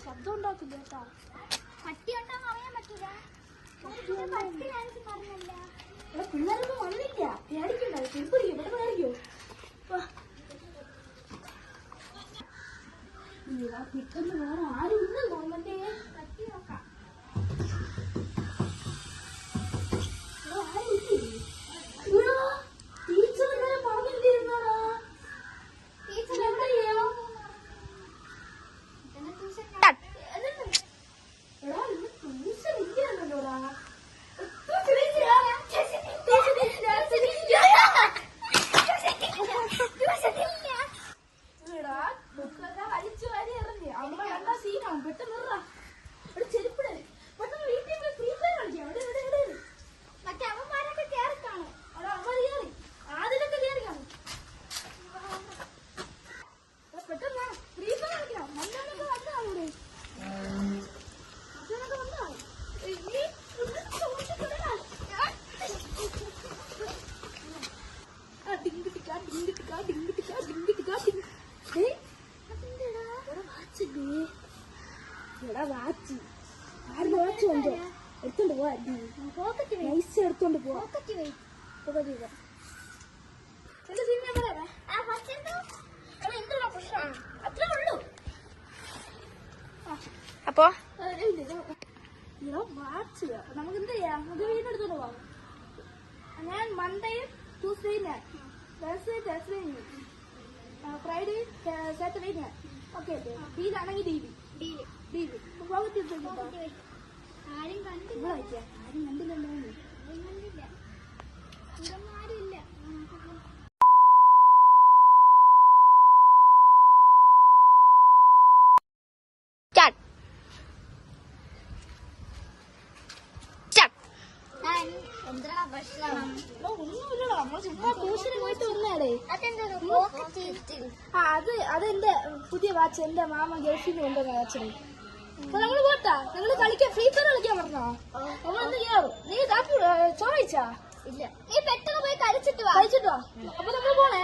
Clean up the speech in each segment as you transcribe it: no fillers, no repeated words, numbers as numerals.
ശബ്ദം ഉണ്ടാക്കില്ല കേട്ടാ. പട്ടി ഉണ്ടാകും അറിയാൻ പറ്റില്ല. പിള്ളേരൊന്നും വന്നില്ല. പേടിക്കണ്ട, ചെറുപ്പിടിക്കും. ഇവിടെ പേടിക്കോ? കിട്ടുന്ന വേറെ ആരും ഇല്ലെന്ന് തോന്നണ്ടേ. പറ്റി നോക്കാം. ടീച്ചർ ഇന്നലെ പറഞ്ഞിട്ടിരുന്നോടാ. ടീച്ചർ എവിടെയോ? എടാ ഇന്ന് ട്യൂഷൻ ഇല്ലാന്നല്ലോടാ. അടിച്ചു വാരി എറിഞ്ഞ് അമ്മ കണ്ടാ സീനാവും. പെട്ടെന്ന് ചെരുപ്പിട്. പെട്ടെന്ന് വീട്ടിൽ ഫ്രീ ഫയർ കളിക്കാം. മറ്റേ അമ്മമാരൊക്കെ കയറി കാണും. അവിടെ അമ്മ കയറി ആദ്യമൊക്കെ കയറി കാണും. പെട്ടെന്ന് ഫ്രീ ഫയർ കളിക്കാം. മഞ്ഞൊക്കെ വന്നതാണ്. മറ്റൊക്കെ വന്നതാണ്. എടുത്തോണ്ട് പോവാ. നൈസ് എടുത്തോണ്ട് പോവാ. അപ്പൊ വാച്ച് നമുക്ക് എന്ത് ചെയ്യാം? നമുക്ക് വീടെടുത്തോണ്ട് പോവാം. ഞാൻ മൺഡേയും ട്യൂസ്ഡേയും ഫ്രൈഡേ സാറ്റർഡേ ഓക്കെ അല്ലേ? ഡീലാണെങ്കിൽ ഡീല് പോകത്തില്ല. ആരും കണ്ടില്ലല്ലോ. ആരും ഇല്ല. ഒന്നുമില്ലടാ, നമ്മള് ചുമ്മാ ട്യൂഷന് പോയിട്ട് വന്നേടേ. അതെന്റെ പുതിയ വാച്ച്. എന്റെ മാമ ഗൾഫിൽ നിന്ന് കൊണ്ടുവന്ന വാച്ചേ. അപ്പൊ നമ്മള് പോട്ടാ. ഞങ്ങള് കളിക്കാൻ ഫ്രീ ഫയർ കളിക്കാൻ പറഞ്ഞോ? നമ്മളെന്ത് ചെയ്യാറും. നീ കാപ്പി ചോദിച്ചാ? ഇല്ല. നീ പെട്ടെന്ന് പോയി കഴിച്ചിട്ട് വാ. അപ്പൊ നമ്മള് പോണേ.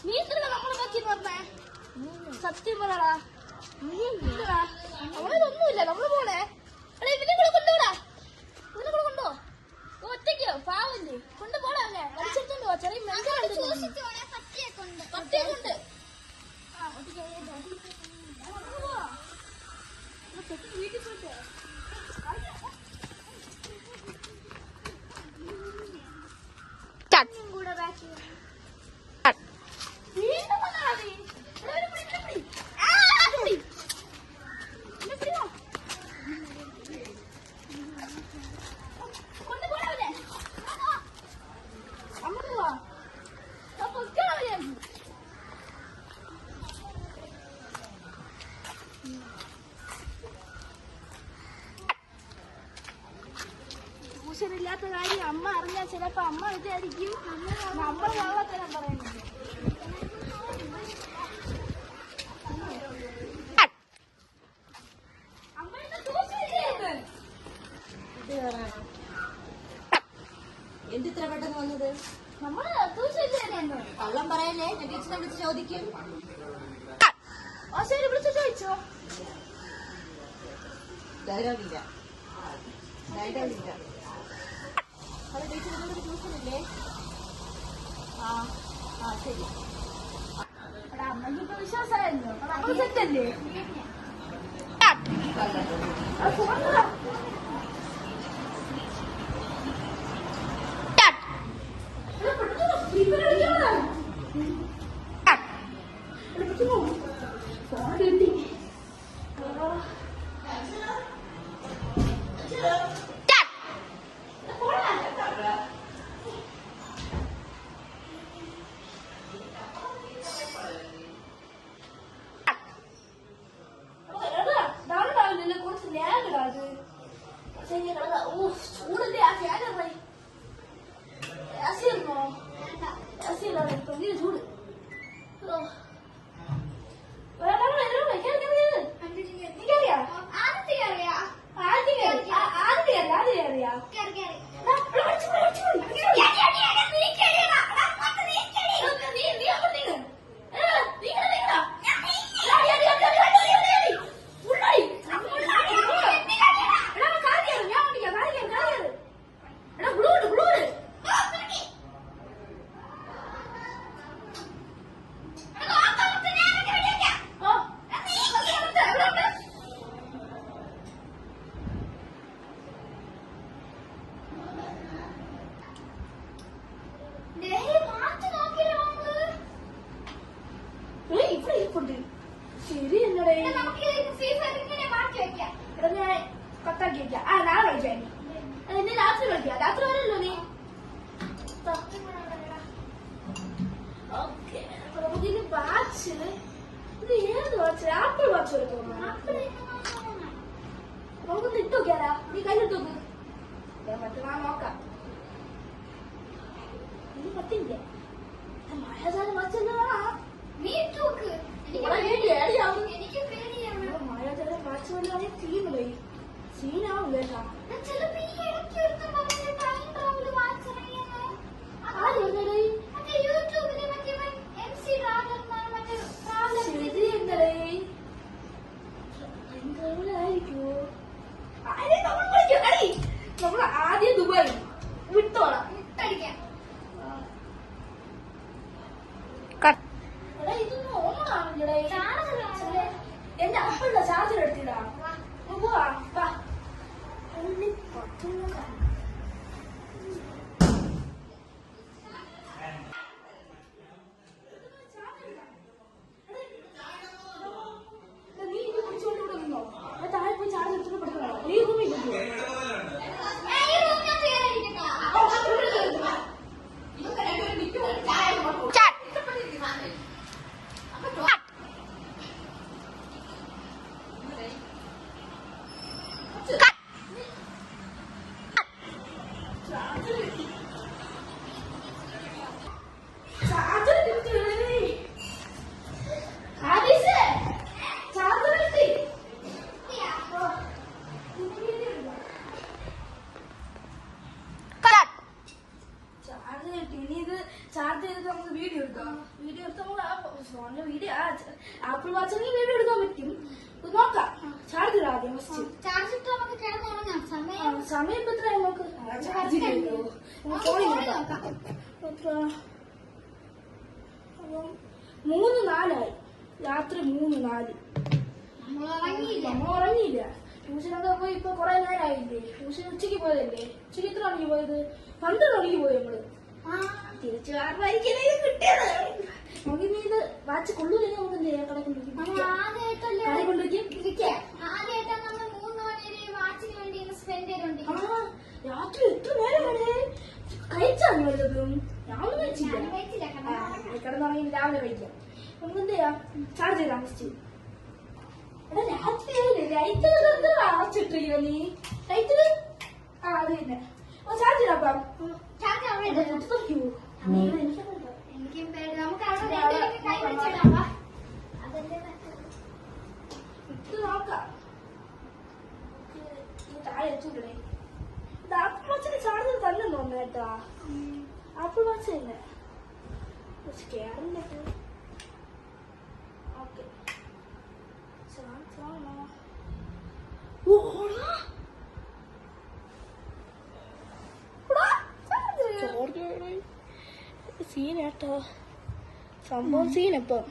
നീ എത്ര നമ്മളെ നോക്കി പറഞ്ഞേ? സത്യം പറടാ. നമ്മളൊന്നുമില്ല. നമ്മള് പോണേ. ഇവനെ കൂടെ കൊണ്ടുപോടാ. കൊണ്ടോ ഒറ്റയ്ക്കോ? പാവല്ലേ. കൊണ്ടുപോടാ. അവനെ കളിച്ചെടുത്തോണ്ട് പോ. ചെറിയ പട്ടിയുണ്ട്. വീട്ടിൽ പോയിട്ട് കൂടെ ബാക്കി വീണ്ടും വന്നാ മതി. കൊണ്ടുപോടാ. അങ്ങോട്ട് പോവാ. ട്യൂഷനില്ലാത്ത കാര്യം അമ്മ അറിഞ്ഞാൽ ചിലപ്പോ അമ്മ വിചാരിക്കും നമ്മൾ വെള്ളത്തിനാ പറയുന്നത്. എന്തിത്ര പെട്ടെന്ന് വന്നത്? നമ്മള് ട്യൂഷനില്ലായിരുന്നു. കള്ളം പറയല്ലേ. ഞാൻ ടീച്ചറെ വിളിച്ച് ചോദിക്കും. ശരി, വിളിച്ചു ചോദിച്ചോ. ഡയലോഗില്ല. അവിടെ ടീച്ചറിനോട് ട്യൂഷനില്ലേ? ശരി. അമ്മയ്ക്കിപ്പോ വിശ്വാസമായിരുന്നു. നമ്മള് സെറ്റല്ലേ? കുറച്ച് ലാഗ് ഇവിടെ ഇരിപ്പുണ്ട്. ശരി എന്നടേ, എടാ ഞാൻ കട്ടാക്കി വെക്കാം. നാളെ കളിക്കാൻ എന്നെ രാത്രി കളിക്കാം. രാത്രി വരല്ലോ നീ. ഓക്കെ, നമുക്കിനി വാച്ച്. ഇത് ഏത് വാച്ച്? ആപ്പിൾ വാച്ച് എടുക്കുന്നു. നമുക്കൊന്ന് ഇട്ട് നോക്കിയാലാ? നീ കയ്യിലിട്ട് നോക്ക്. മറ്റന്നാ നോക്കാം. നീ പറ്റില്ല. മഴകാലം വാച്ചല്ലോ. മഴകാലം വാച്ച് വല്ലാതെ സീനായി. സീനാവും കേട്ടാ. നമ്മൾ ആദ്യം ദുബായി വിട്ടോളാം. ഇതൊന്നും ഓണാണല്ലേ? എന്റെ അപ്പഴുള്ള ചാർജർ എടുത്തിടാ. പോവാ. നീ ഇത് പിടിച്ചോണ്ട് ഇവിടെ നിന്നോ? താഴെ പോയി ചാർജ് എടുത്തിട്ട് കൊടുക്കണോ? നീ റൂമിൽ ചാർജ് ചെയ്തിട്ട് നമുക്ക് വീഡിയോ എടുക്കാം. വീഡിയോ എടുത്താൽ ഫോണിലെ വീഡിയോ ആപ്പിൾ വാച്ചിന് വീഡിയോ എടുക്കാൻ പറ്റും. നോക്കാം. ചാർജ് ഇടാം ആദ്യം. സമയം ഇപ്പൊ എത്ര നമുക്ക് ചാർജ് ചെയ്യോ? ഫോണിൽ നോക്കാം. അപ്പം 3:04 രാത്രി 3:04. നമ്മൾ ഉറങ്ങിയില്ല. ട്യൂഷനൊക്കെ പോയി ഇപ്പൊ കൊറേ നേരമായില്ലേ? ട്യൂഷൻ ഉച്ചക്ക് പോയതല്ലേ? ഉച്ചക്ക് എത്ര മണിക്ക് പോയത്? 12 മണിക്ക് പോയി നമ്മള്. തിരിച്ചു കിട്ടിയത്. നമുക്കിനി ഇത് വാച്ച് കൊള്ളൂല്ലെങ്കിൽ നമുക്ക് എന്ത് ചെയ്യാം? കട കൊണ്ടുവയ്ക്കും. രാത്രി എത്ര നേരം വരെ കഴിച്ചാണ് വല്ലതും? ഞാനൊന്നും കഴിച്ചില്ല. കിടന്നുറങ്ങി രാവിലെ കഴിക്കാം. നമുക്ക് എന്ത് ചെയ്യാം? ചാർജ് ചെയ്താൽ ഫസ്റ്റ്. എടാ രാത്രി ലൈറ്റ് അടച്ചിട്ടില്ല നീ? ലൈറ്റില് അത് തന്നെ. ചാർജ് ചെയ്താക്കാം. നോക്കാം. താഴെ വെച്ചിട്ടേ ഇത് ആപ്പിൾ വാച്ചിന് ചാർജർ തന്നെ തോന്നുന്നു കേട്ടാ. ആപ്പിൾ വാച്ച് തന്നെ കേറില്ല. ഓക്കെ സീനേട്ടോ, സംഭവം സീനപ്പം.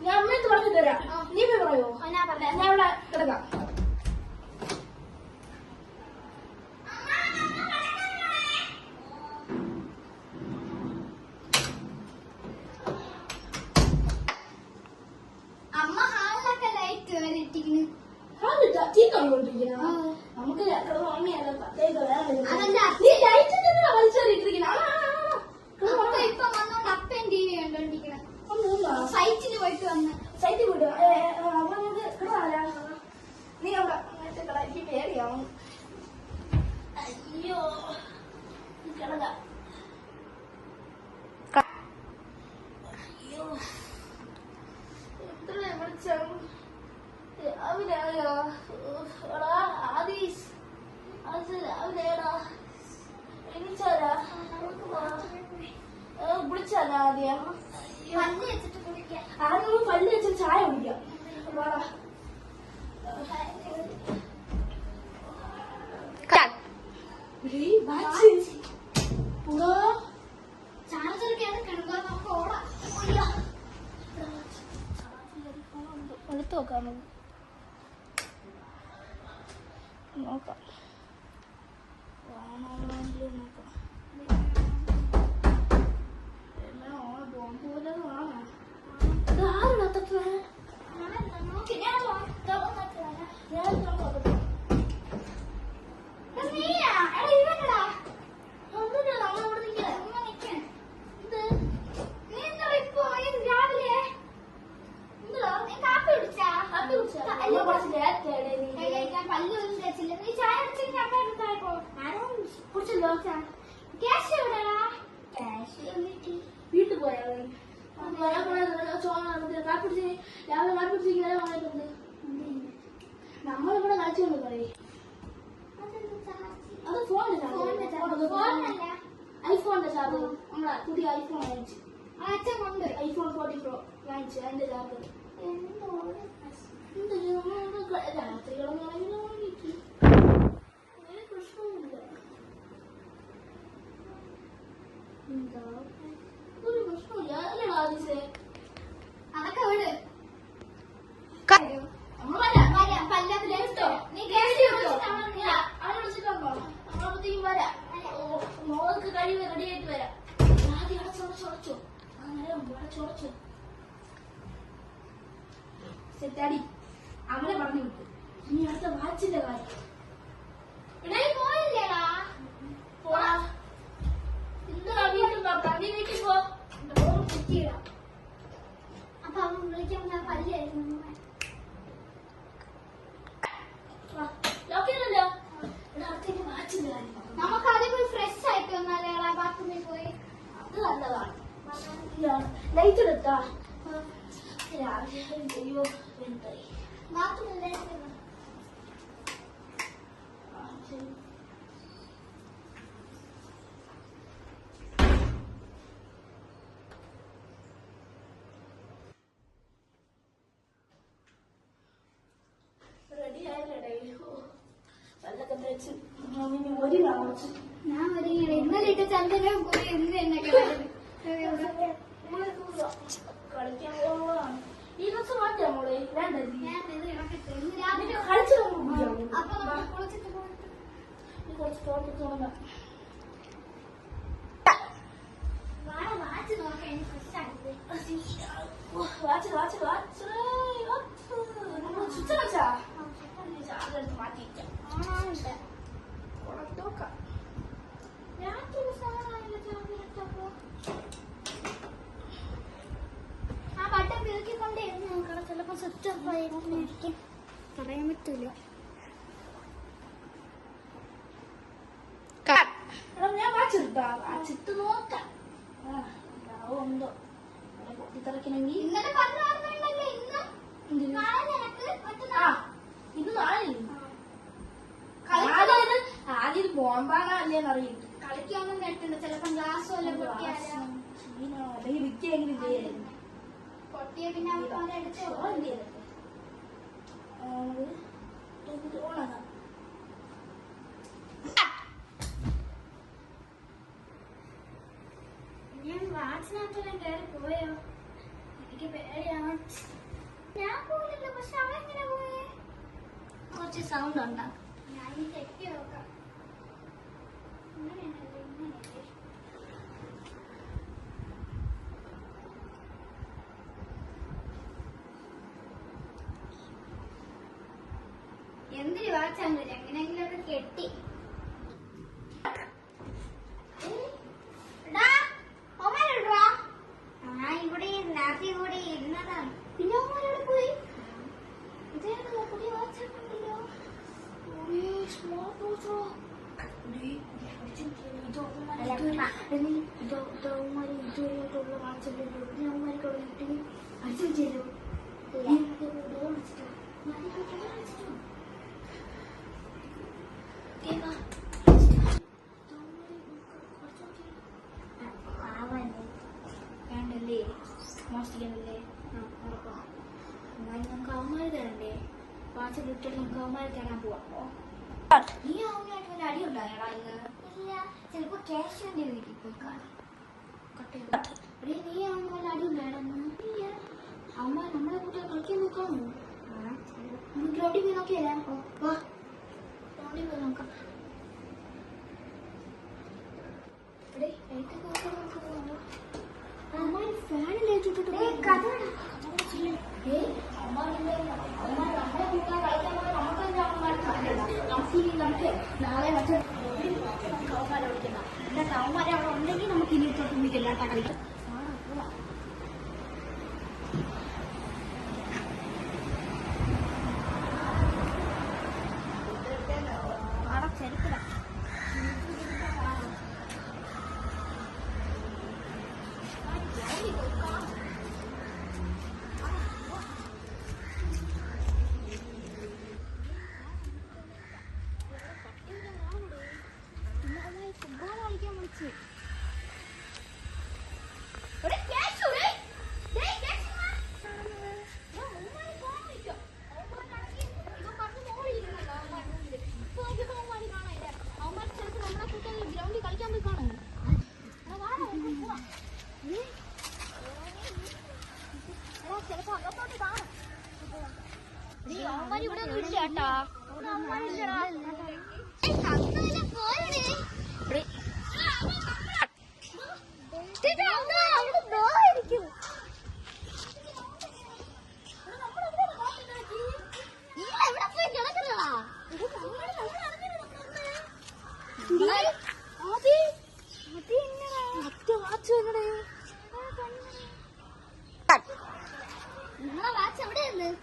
ഞാൻ അമ്മയത്ത് പറഞ്ഞു തരാം. നീ പോയി പറയോ? ഞാൻ ഇവിടെ കിടക്കാം. നമുക്ക് ഉറങ്ങിയാലോ? സൈറ്റിൽ പോയിട്ട് വന്ന് സൈറ്റിൽ പോയിട്ട് നീ അവിടെ അങ്ങനത്തെ കട. എനിക്ക് പേടിയാവും. അയ്യോ കിടക. അയ്യോ എത്ര വിളിച്ചോ? രാവിലെയോ? എടാ ആദീസ്, അത് രാവിലെടാ. എണീച്ചാലാ? വിളിച്ചാലാ ആദ്യം? ആദ്യം പല്ല് വെച്ചിട്ട് ചായ കുടിക്കാം. വാടാ. ചാർജർ കേൾക്കണം. നമുക്ക് ഓടാം. എടുത്ത് നോക്കാം നോക്കാം ഓണമെങ്കിലും നോക്കാം എല്ലാം ഓണം പോലെ വാങ്ങാം ഇത് ആരുടെ അത്ര വീട്ടിൽ പോയാ കാപ്പിടിച്ച് രാവിലെ കാപ്പിടിച്ച് വാങ്ങിയിട്ടുണ്ട് നമ്മളിവിടെ കളിച്ചോണ്ട് പറയേ അത് ഫോണിന്റെ ഐഫോണിന്റെ ചാർജർ നമ്മളെ പുതിയ ഐഫോൺ വാങ്ങിച്ചു ഐഫോൺ 14 Pro വാങ്ങിച്ചു അതിന്റെ ചാർജർ രാത്രികളൊന്നും വാങ്ങിയിട്ട് ഒരു പ്രശ്നവുമില്ല എന്താ ഒരു പ്രശ്നമില്ല അല്ലേ ആദിസേ അതൊക്കെ വിട് മോൾക്ക് കഴിവ് റെഡിയായിട്ട് വരാം ആദ്യം ചൊറച്ചോ അന്നേരം ചൊറച്ചോ സെറ്റാടി അവനെ പറഞ്ഞു വിട്ടു ഇനി അടുത്ത വാച്ചിന്റെ കാര്യം പോടാ ഇന്ന് വീട്ടിൽ നോക്കാം നീ വീട്ടിൽ പോ അപ്പൊ അവൻ വിളിക്കാൻ ഞാൻ പല്ലായിരുന്നു ലോക്കിയല്ലോ അടുത്തേക്ക് വാച്ചിന്റെ കാര്യം നമുക്ക് ആദ്യം പോയി ഫ്രഷ് ആയിട്ട് വന്നാലേ ബാത്റൂമിൽ പോയി അത് നല്ലതാണ് ലൈറ്റ് എടുത്താ രാവിലെ ചെയ്യോ എന്തായി ബാത്റൂമിൽ റെഡി ആയില്ലേ വല്ലൊക്കെ തേച്ച് ഒരു കാണിച്ചു ഞാൻ ഒരുങ്ങിയത് ഇന്നലെ ഇട്ട ചന്ദനവും കൂടി ഇന്ന് എന്നെ കളയുന്നു കളിക്കാൻ പോവാണ് ഈ ഡ്രസ് മാറ്റാ മോളെ വേണ്ടല്ലേ ഞാൻ ഇത് ഇറക്കട്ടെ ഇന്ന് രാവിലെ കളിച്ചു അപ്പൊ നമ്മൾ കുളിച്ചിട്ട് പോയിട്ട് കുറച്ച് ഫോട്ടോ തോന്നാം വാച്ച് നോക്കാൻ എനിക്ക് ഫ്രഷ് ആയിട്ട് വാച്ച് നമ്മൾ ചുറ്റ വെച്ചാ ചാർജെടുത്ത് മാറ്റിയിരിക്കാം നോക്കാം ആ ബട്ടൺ പിറക്കിക്കൊണ്ടേയിരുന്നു നോക്കണം ചിലപ്പോ സ്വിച്ച് ഓഫ് ആയിരിക്കും പറയാൻ പറ്റൂല ഞാൻ വാച്ചെടുത്താ വാച്ചിട്ട് നോക്കാം ഉണ്ടോ പൊട്ടിത്തിറക്കണമെങ്കിൽ ഇന്നലെ പറഞ്ഞിരുന്നല്ലേ ഇന്ന് നാളെ നിനക്ക് മറ്റന്നാൾ ഇത് നാളെ ആദ്യം ഇത് ബോംബാണോ അല്ലേന്ന് അറിയില്ല കളിക്കാനും കേട്ടുണ്ട് ചിലപ്പോ ഗ്ലാസ് വല്ല പൊട്ടിയാലോ അല്ലെങ്കിൽ വിൽക്കെങ്കിലും ചെയ്യായിരുന്നു പൊട്ടിയ പിന്നെ അവൻ എടുത്തോ ഓണാകാം ഞാൻ വാച്ചിനകത്തെല്ലാം കയറി പോയോ എനിക്ക് പേടിയാണ് ഞാൻ പോയില്ലല്ലോ പക്ഷെ അവൻ എങ്ങനെ പോയേ കുറച്ച് സൗണ്ട് ഉണ്ടാക്കും ഞാൻ തെറ്റി നോക്കാം ഇങ്ങനെയാണല്ലേ ഇങ്ങനെയല്ലേ എന്തിന് വാച്ചാണ് എങ്ങനെയെങ്കിലും ഒക്കെ കെട്ടി ഇവിടെ രാത്രി കൂടി ഇരുന്നതാണ് പിന്നെ അവന്മാരോട് പോയി ഇതേതോ പുതിയ വാച്ചാണല്ലോ സ്മാർട്ട് വാച്ചോ ഇതുവരെയായിട്ടുള്ള വാച്ചല്ലോ അവന്മാർക്ക് കിട്ടി അടിച്ചു ചെയ്തു വേണ്ടല്ലേ മോഷ്ടിക്കണ്ടല്ലേ നമുക്ക് അവന്മാര് തരണ്ടേ വാച്ച് കിട്ടിയിട്ട് നമുക്ക് അവന്മാര് തരാൻ പോവാ നീ അവനായിട്ട് വല്ല അടി ഉണ്ടായടാ ഇന്ന് ഇല്ല ചിലപ്പോ ക്യാഷിന്റെ വീട്ടിൽ പോയി കാണാം നീ അവന് വല്ല അടി ഉണ്ടായടാ ഇല്ല അമ്മ നമ്മളെ കൂട്ടി കളിക്കാൻ നോക്കാമോ ഗ്രൗണ്ടിൽ പോയി നോക്കിയല്ലേ ഗ്രൗണ്ടിൽ പോയി നോക്കാം നാളെ മറ്റേ അവന്മാരെ അവിടെ ഉണ്ടെങ്കിൽ നമുക്ക് ഇനി തൊട്ട് എല്ലാട്ടാ കളിക്കാം ചെരുപ്പിടാം ഫുട്ബോൾ കളിക്കാൻ വിളിച്ചു ഗ്രൗണ്ടിൽ കളിക്കാൻ പോയി കാണും ചിലപ്പോ അകത്തോട്ട് കാണും അവന്മാർ ഇവിടെ ഒന്നും ഇല്ല കേട്ടാ നിങ്ങളെ വാച്ച് എവിടെയാണ്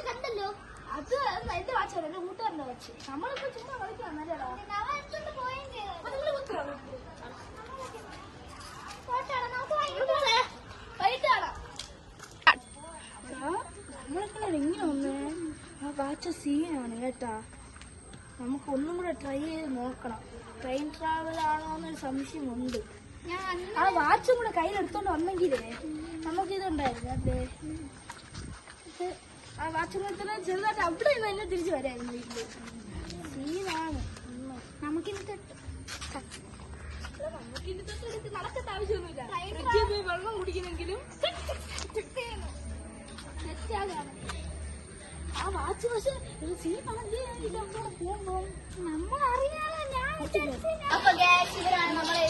കണ്ടല്ലോ അത് എന്റെ വാച്ചല്ല എന്റെ കൂട്ടുകാരന്റെ വാച്ച് നമ്മളിപ്പോ ചുമ്മാ കളിക്കാൻ നല്ലതാ നമ്മളിപ്പോൾ ഇങ്ങനെ ഒന്ന് ആ വാച്ച് സീനാണ് കേട്ടാ നമുക്ക് ഒന്നും കൂടെ ട്രൈ ചെയ്ത് നോക്കണം ട്രെയിൻ ട്രാവൽ ആണോ എന്നൊരു സംശയമുണ്ട് ആ വാച്ചും കൂടെ കയ്യിലെടുത്തോണ്ട് വന്നെങ്കിലേ നമുക്കിതുണ്ടായിരുന്നു അല്ലേ ഇത് ആ വാച്ചും കൂടെ തന്നെ ചെറുതായിട്ട് അവിടെ നിന്ന് തന്നെ തിരിച്ചു വരായിരുന്നു വീട്ടില് സീനാണ് നമുക്കിനി തൊട്ട് നടക്കേണ്ട ആവശ്യമൊന്നുമില്ല പോയി വെള്ളം കുടിക്കുന്നെങ്കിലും തെറ്റാകാണ് ആ വാച്ച് പക്ഷെ സീനാണെങ്കിൽ ഇതങ്ങോട്ട് പോകുമ്പോ നമ്മളറിയാതെ അപ്പൊ ഗൈസ് ഇവരാണ് നമ്മളെ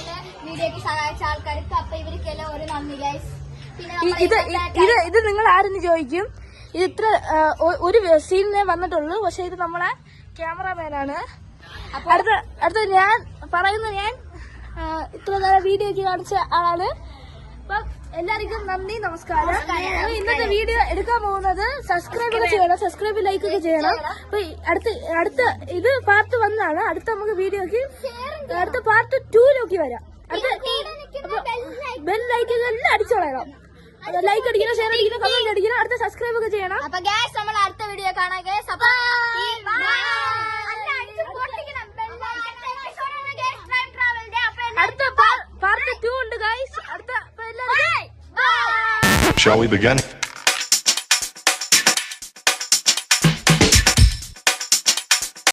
വീഡിയോക്ക് സഹായിച്ച ആൾക്കാർക്ക് അപ്പൊ ഇവർക്കെല്ലാം ഒരു നന്ദി ഗൈസ് പിന്നെ ഇത് നിങ്ങൾ ആരെന്ന് ചോദിക്കും ഇത് ഇത്ര ഒരു സീനിനെ വന്നിട്ടുള്ളൂ പക്ഷെ ഇത് നമ്മളെ ക്യാമറമാനാണ് അടുത്ത ഞാൻ ഇത്ര നേരം വീഡിയോക്ക് കാണിച്ച ആളാണ് അപ്പൊ എല്ലാവർക്കും നന്ദി നമസ്കാരം ഇന്നത്തെ വീഡിയോ എടുക്കാൻ പോകുന്നത് സബ്സ്ക്രൈബ് ചെയ്യണം സബ്സ്ക്രൈബ് ലൈക്ക് ഒക്കെ ചെയ്യണം അപ്പൊ അടുത്ത ഇത് പാർട്ട് 1 ആണ് അടുത്ത നമുക്ക് വീഡിയോക്ക് അടുത്ത പാർട്ട് 2 വരാം ബെൽ ലൈക്ക് എല്ലാം അടിച്ചു കളയണം ലൈക്ക് അടിക്കണം ഷെയർ അടിക്കണം കമന്റ് അടിക്കണം അടുത്ത സബ്സ്ക്രൈബ് ഒക്കെ ചെയ്യണം അപ്പൊ ഗൈസ് നമ്മൾ അടുത്ത വീഡിയോ കാണാം ഗൈസ് അപ്പൊ അടുത്ത പാർട്ട് 2 ഉണ്ട് ഗൈസ് അടുത്ത Shall we begin?